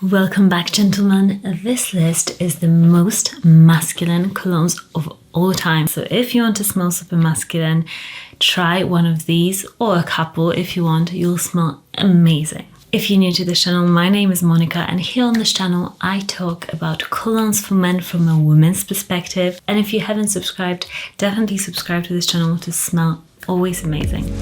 Welcome back, gentlemen. This list is the most masculine colognes of all time. So if you want to smell super masculine, try one of these or a couple if you want. You'll smell amazing. If you're new to this channel, my name is Monica, and here on this channel I talk about colognes for men from a woman's perspective. And if you haven't subscribed, definitely subscribe to this channel to smell always amazing.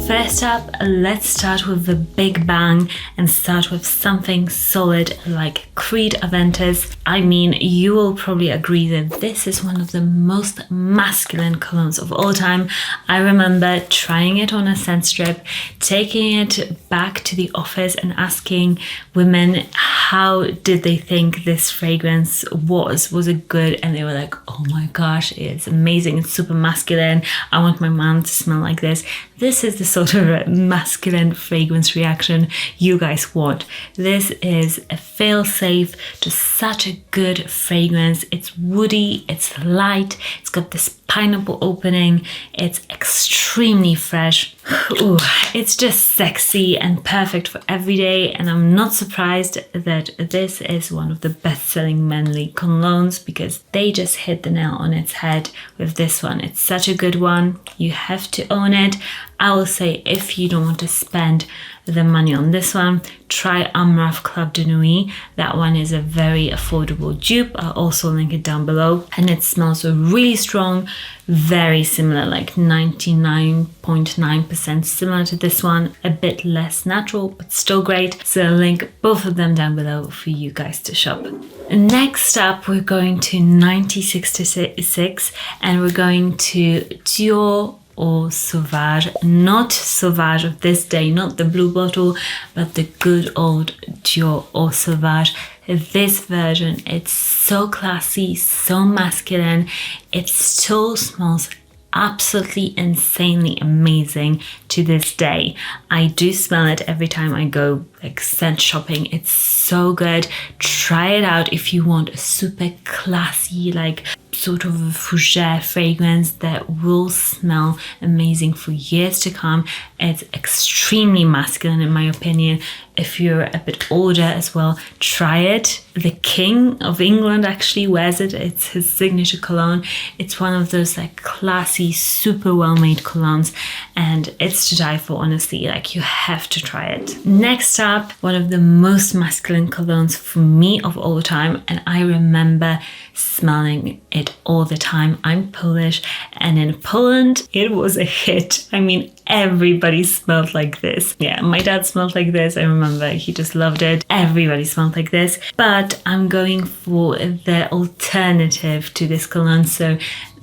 First up, let's start with the big bang and start with something solid like Tweed Aventis. I mean, you will probably agree that this is one of the most masculine colognes of all time. I remember trying it on a scent strip, taking it back to the office and asking women how did they think this fragrance was. Was it good? And they were like, oh my gosh, it's amazing, it's super masculine. I want my man to smell like this. This is the sort of masculine fragrance reaction you guys want. This is a fail-safe, just such a good fragrance. It's woody, it's light, it's got this pineapple opening, it's extremely fresh. Ooh, it's just sexy and perfect for every day, and I'm not surprised that this is one of the best-selling manly colognes because they just hit the nail on its head with this one. It's such a good one. You have to own it. I will say, if you don't want to spend the money on this one, try Armaf Club de Nuit. That one is a very affordable dupe. I'll also link it down below, and it smells really strong, very similar, like 99.9% similar to this one, a bit less natural but still great. So I'll link both of them down below for you guys to shop. Next up, we're going to 1966 and we're going to Dior Sauvage, not Sauvage of this day, not the blue bottle, but the good old Dior Sauvage. This version, it's so classy, so masculine. It still smells absolutely insanely amazing to this day. I do smell it every time I go like scent shopping. It's so good. Try it out if you want a super classy, like sort of a fougere fragrance that will smell amazing for years to come. It's extremely masculine in my opinion. If you're a bit older as well, try it. The King of England actually wears it. It's his signature cologne. It's one of those like classy, super well-made colognes, and it's to die for, honestly. Like, you have to try it. Next up, one of the most masculine colognes for me of all time, and I remember smelling it all the time. I'm Polish, and in Poland it was a hit. I mean, everybody smelled like this. Yeah, my dad smelled like this. I remember he just loved it. Everybody smelled like this. But I'm going for the alternative to this cologne. So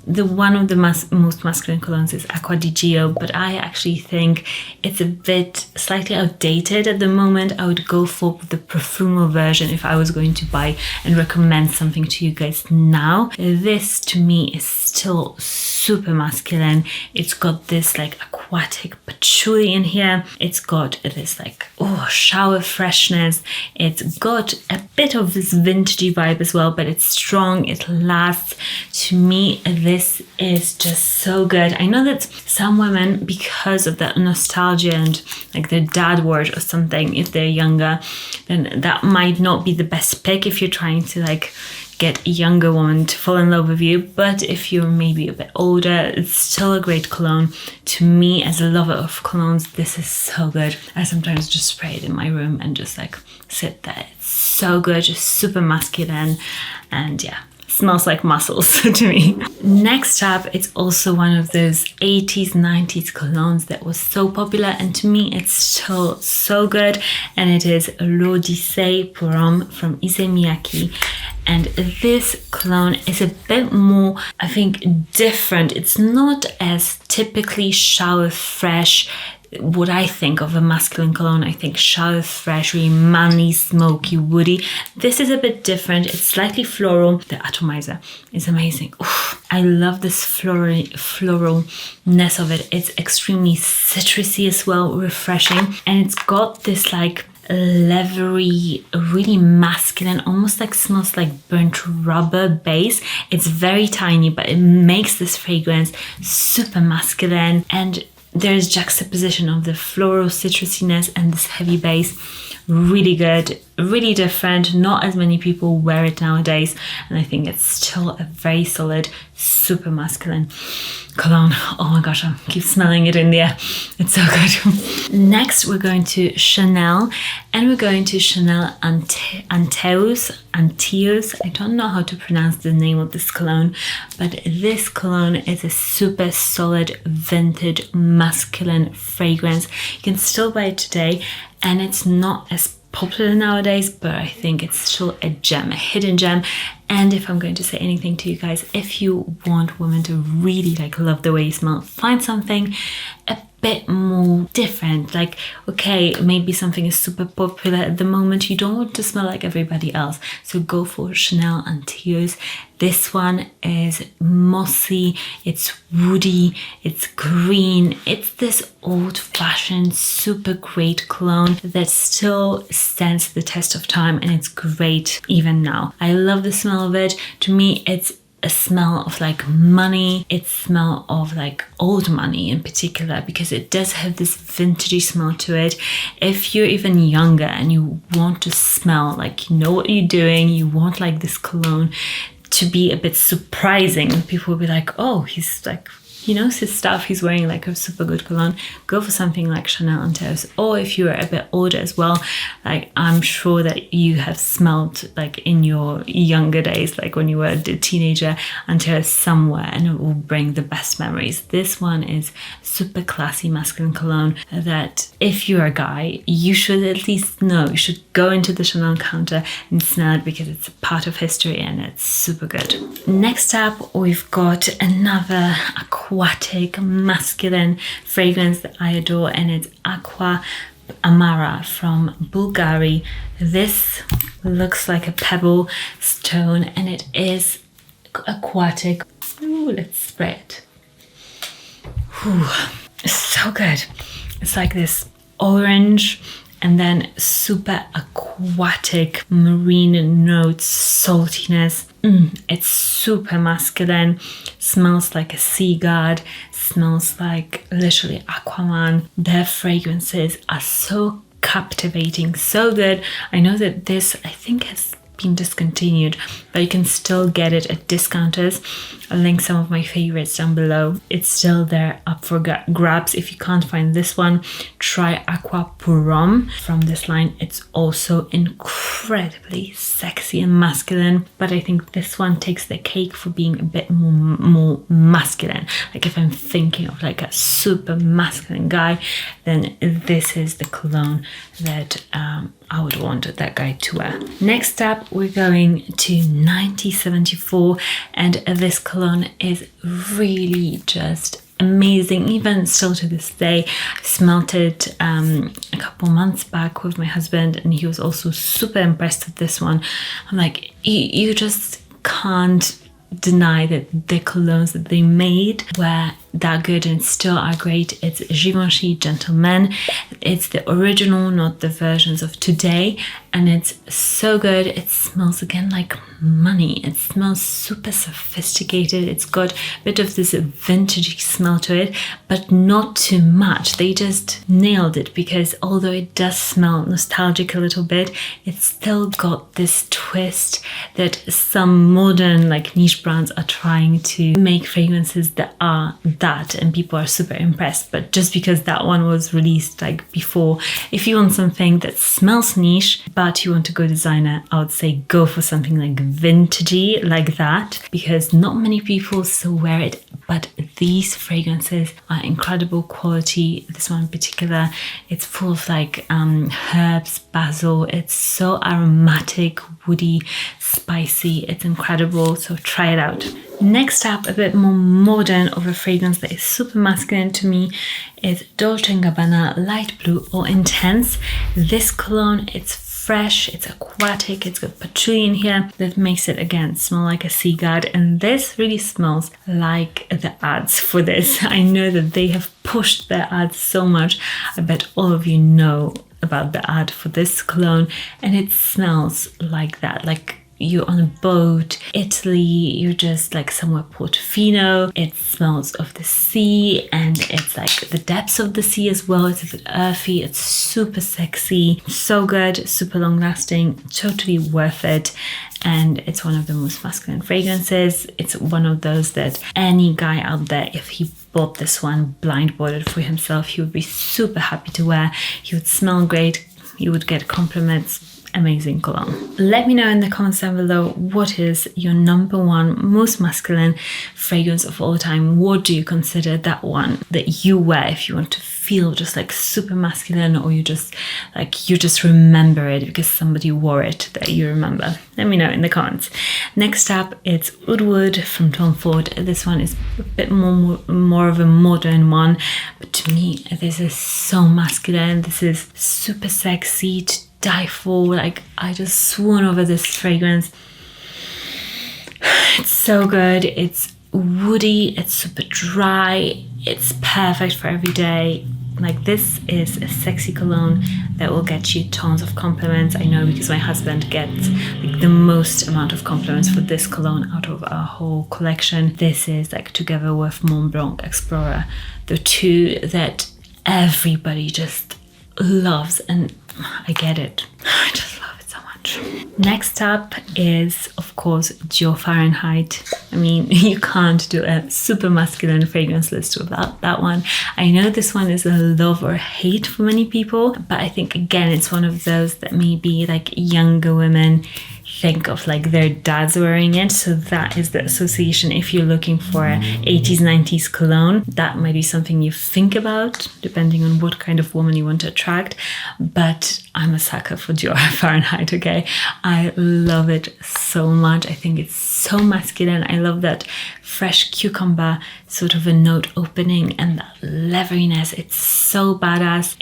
the one of the most masculine colognes is Aqua di Gio, but I actually think it's a bit slightly outdated at the moment. I would go for the Profumo version if I was going to buy and recommend something to you guys now. This to me is still super masculine. It's got this like aquatic patchouli in here. It's got this like shower freshness. It's got a bit of this vintagey vibe as well, but it's strong, it lasts. To me, this is just so good. I know that some women, because of that nostalgia and like their dad word or something, if they're younger, then that might not be the best pick if you're trying to like get a younger woman to fall in love with you. But if you're maybe a bit older, it's still a great cologne. To me, as a lover of colognes, this is so good. I sometimes just spray it in my room and just like sit there. It's so good, just super masculine, and yeah, smells like muscles to me. Next up, it's also one of those 80s, 90s colognes that was so popular, and to me it's still so good, and it is Lodi pour Homme from Issey Miyake. And this cologne is a bit more, I think, different. It's not as typically shower fresh. What I think of a masculine cologne, I think shower fresh, really manly, smoky, woody. This is a bit different. It's slightly floral. The atomizer is amazing. Oof, I love this floralness of it. It's extremely citrusy as well, refreshing, and it's got this like leathery, really masculine, almost like smells like burnt rubber base. It's very tiny, but it makes this fragrance super masculine, and there's juxtaposition of the floral citrusiness and this heavy base. Really good, really different. Not as many people wear it nowadays, and I think it's still a very solid, super masculine cologne. Oh my gosh, I keep smelling it in the air. It's so good. Next, we're going to Chanel, and we're going to Chanel Anteus. I don't know how to pronounce the name of this cologne, but this cologne is a super solid vintage masculine fragrance. You can still buy it today, and it's not as popular nowadays, but I think it's still a gem, a hidden gem. And if I'm going to say anything to you guys, if you want women to really like love the way you smell, find something a bit more different. Like, okay, maybe something is super popular at the moment, you don't want to smell like everybody else, so go for Chanel Anteus. This one is mossy, it's woody, it's green, it's this old-fashioned super great cologne that still stands the test of time, and it's great even now. I love the smell of it. To me, it's a smell of like money. It's smell of like old money in particular, because it does have this vintagey smell to it. If you're even younger and you want to smell like you know what you're doing, you want like this cologne to be a bit surprising, people will be like, oh, he's like, he knows his stuff, he's wearing like a super good cologne, go for something like Chanel Anteus. Or if you're a bit older as well, like I'm sure that you have smelled like in your younger days, like when you were a teenager, Anteus somewhere, and it will bring the best memories. This one is super classy masculine cologne that if you're a guy, you should at least know. You should go into the Chanel counter and smell it, because it's a part of history and it's super good. Next up, we've got another aquatic masculine fragrance that I adore, and it's Aqua Amara from Bvlgari. This looks like a pebble stone, and it is aquatic. Ooh, let's spray it. Ooh, it's so good. It's like this orange and then super aquatic marine notes, saltiness. It's super masculine, smells like a sea god, smells like literally Aquaman. Their fragrances are so captivating, so good. I know that this, I think, has been discontinued, but you can still get it at discounters. I'll link some of my favorites down below. It's still there up for grabs. If you can't find this one, try Aqua Purom from this line. It's also incredibly sexy and masculine, but I think this one takes the cake for being a bit more masculine. Like if I'm thinking of like a super masculine guy, then this is the cologne that I would want that guy to wear. Next up, we're going to 1974, and this cologne is really just amazing, even still to this day. I smelled it a couple months back with my husband, and he was also super impressed with this one. I'm like, you just can't deny that the colognes that they made were that good and still are great. It's Givenchy Gentlemen. It's the original, not the versions of today, and it's so good. It smells again like money. It smells super sophisticated. It's got a bit of this vintagey smell to it, but not too much. They just nailed it, because although it does smell nostalgic a little bit, it's still got this twist that some modern like niche brands are trying to make fragrances that are that, and people are super impressed. But just because that one was released like before, if you want something that smells niche but you want to go designer, I would say go for something like vintagey like that, because not many people still wear it. But these fragrances are incredible quality. This one in particular, it's full of like herbs, basil. It's so aromatic, woody, spicy. It's incredible, so try it out. Next up, a bit more modern of a fragrance that is super masculine to me is Dolce Gabbana Light Blue or Intense. This cologne, it's fresh, it's aquatic, it's got patchouli in here that makes it again smell like a sea god, and this really smells like the ads for this. I know that they have pushed their ads so much. I bet all of you know about the ad for this cologne, and it smells like that, like you're on a boat, Italy, you're just like somewhere Portofino. It smells of the sea, and it's like the depths of the sea as well. It's a bit earthy, it's super sexy, so good, super long lasting, totally worth it. And it's one of the most masculine fragrances. It's one of those that any guy out there, if he bought this one, blind bought it for himself, he would be super happy to wear. He would smell great, you would get compliments. Amazing cologne. Let me know in the comments down below, what is your number one most masculine fragrance of all time? What do you consider that one that you wear if you want to feel just like super masculine, or you just remember it because somebody wore it that you remember? Let me know in the comments. Next up, it's Woodward from Tom Ford. This one is a bit more of a modern one, but to me this is so masculine. This is super sexy to die for. Like, I just swoon over this fragrance. It's so good. It's woody, it's super dry, it's perfect for every day. Like, this is a sexy cologne that will get you tons of compliments. I know, because my husband gets like the most amount of compliments for this cologne out of our whole collection. This is like, together with Mont Blanc Explorer, the two that everybody just loves, and I get it. I just love it so much. Next up is, of course, Dior Fahrenheit. I mean, you can't do a super masculine fragrance list without that one. I know this one is a love or hate for many people, but I think, again, it's one of those that maybe like younger women think of like their dads wearing it, so that is the association. If you're looking for a 80s 90s cologne, that might be something you think about, depending on what kind of woman you want to attract. But I'm a sucker for Dior Fahrenheit, okay? I love it so much. I think it's so masculine. I love that fresh cucumber sort of a note opening, and that leatheriness. It's so badass.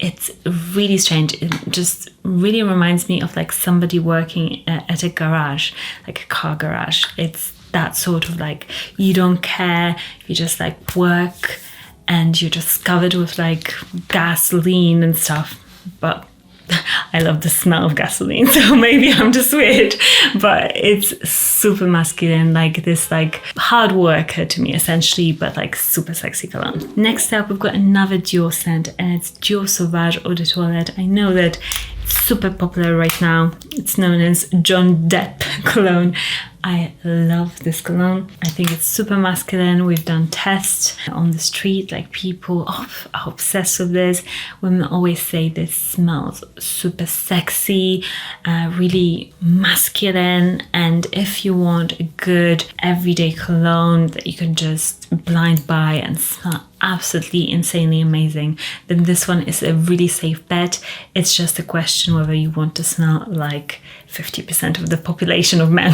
It's really strange. It just really reminds me of like somebody working at a garage, like a car garage. It's that sort of like, you don't care, you just like work, and you're just covered with like gasoline and stuff. But I love the smell of gasoline, so maybe I'm just weird, but it's super masculine, like this like hard worker to me essentially, but like super sexy cologne. Next up, we've got another Dior scent, and it's Dior Sauvage Eau de Toilette. I know that it's super popular right now. It's known as John Depp cologne. I love this cologne. I think it's super masculine. We've done tests on the street, like people are obsessed with this. Women always say this smells super sexy, really masculine. And if you want a good everyday cologne that you can just blind buy and smell absolutely insanely amazing, then this one is a really safe bet. It's just a question whether you want to smell like 50% of the population of men.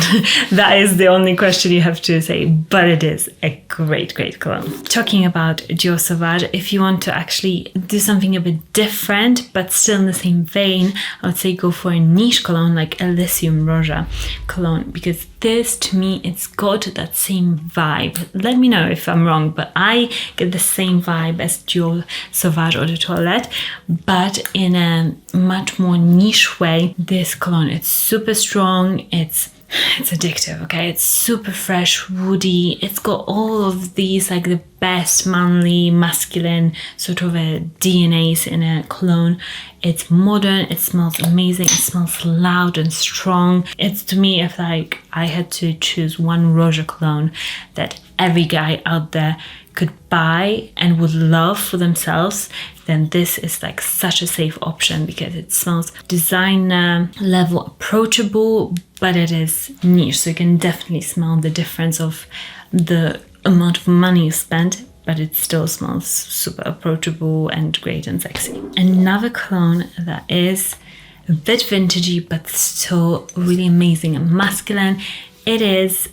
That is the only question you have to say, but it is a great, great cologne. Talking about Dior Sauvage, if you want to actually do something a bit different, but still in the same vein, I would say go for a niche cologne like Elysium Roja cologne, because this, to me, it's got that same vibe. Let me know if I'm wrong, but I get the same vibe as Dior Sauvage Eau de Toilette, but in a much more niche way. This cologne, it's super strong, it's addictive, okay? It's super fresh, woody. It's got all of these like the best manly, masculine sort of a DNAs in a cologne. It's modern, it smells amazing, it smells loud and strong. It's, to me, if like I had to choose one Roja cologne that every guy out there could buy and would love for themselves, then this is like such a safe option, because it smells designer level, approachable, but it is niche, so you can definitely smell the difference of the amount of money you spent, but it still smells super approachable and great and sexy. Another cologne that is a bit vintagey but still really amazing and masculine, it is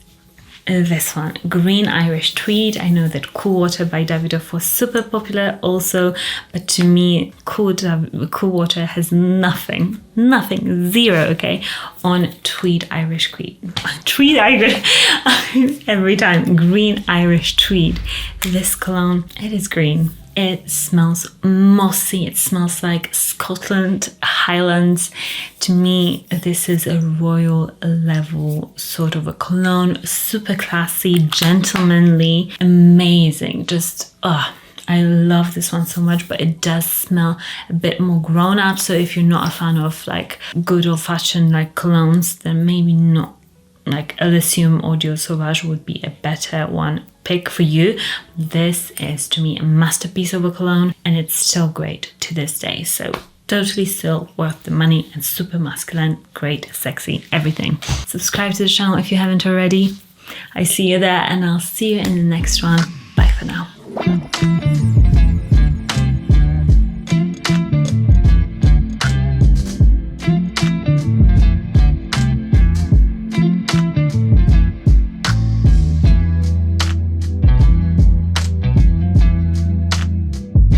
this one, Green Irish Tweed. I know that Cool Water by Davidoff was super popular also, but to me, Cool Water has nothing, zero, okay, on Tweed Irish Tweed. Tweed Irish, every time, Green Irish Tweed. This cologne, it is green. It smells mossy. It smells like Scotland, Highlands. To me, this is a royal level sort of a cologne. Super classy, gentlemanly, amazing. Just, I love this one so much, but it does smell a bit more grown up. So if you're not a fan of like good old fashioned like colognes, then maybe not like Elysium or Dior Sauvage would be a better one pick for you. This is to me a masterpiece of a cologne, and it's still great to this day. So totally still worth the money and super masculine, great, sexy, everything. Subscribe to the channel if you haven't already. I see you there, and I'll see you in the next one. Bye for now.